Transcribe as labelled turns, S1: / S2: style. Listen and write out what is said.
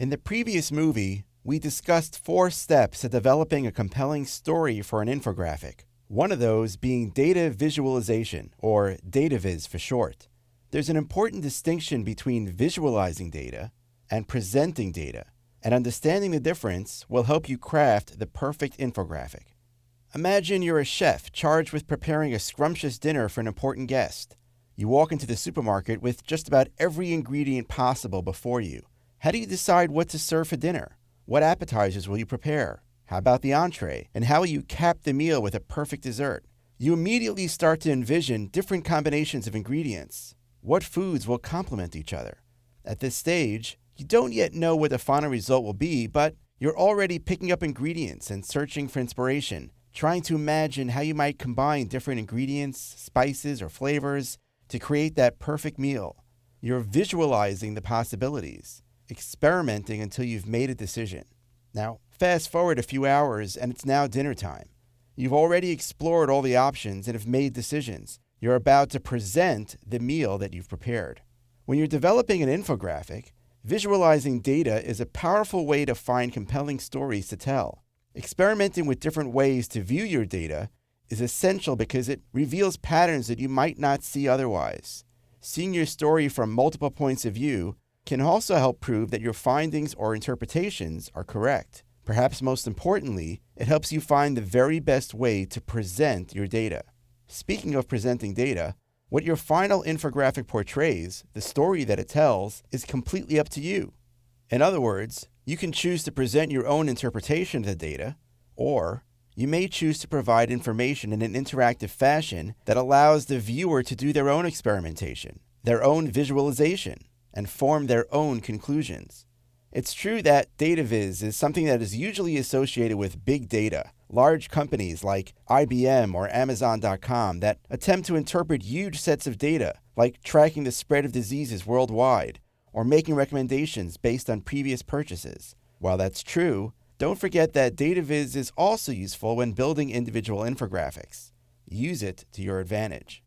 S1: In the previous movie, we discussed 4 steps to developing a compelling story for an infographic. One of those being data visualization, or data viz for short. There's an important distinction between visualizing data and presenting data, and understanding the difference will help you craft the perfect infographic. Imagine you're a chef charged with preparing a scrumptious dinner for an important guest. You walk into the supermarket with just about every ingredient possible before you. How do you decide what to serve for dinner? What appetizers will you prepare? How about the entree? And how will you cap the meal with a perfect dessert? You immediately start to envision different combinations of ingredients. What foods will complement each other? At this stage, you don't yet know what the final result will be, but you're already picking up ingredients and searching for inspiration, trying to imagine how you might combine different ingredients, spices, or flavors to create that perfect meal. You're visualizing the possibilities, experimenting until you've made a decision. Now, fast forward a few hours and it's now dinner time. You've already explored all the options and have made decisions. You're about to present the meal that you've prepared. When you're developing an infographic, visualizing data is a powerful way to find compelling stories to tell. Experimenting with different ways to view your data is essential because it reveals patterns that you might not see otherwise. Seeing your story from multiple points of view can also help prove that your findings or interpretations are correct. Perhaps most importantly, it helps you find the very best way to present your data. Speaking of presenting data, what your final infographic portrays, the story that it tells, is completely up to you. In other words, you can choose to present your own interpretation of the data, or you may choose to provide information in an interactive fashion that allows the viewer to do their own experimentation, their own visualization, and form their own conclusions. It's true that data viz is something that is usually associated with big data, large companies like IBM or Amazon.com that attempt to interpret huge sets of data, like tracking the spread of diseases worldwide or making recommendations based on previous purchases. While that's true, don't forget that data viz is also useful when building individual infographics. Use it to your advantage.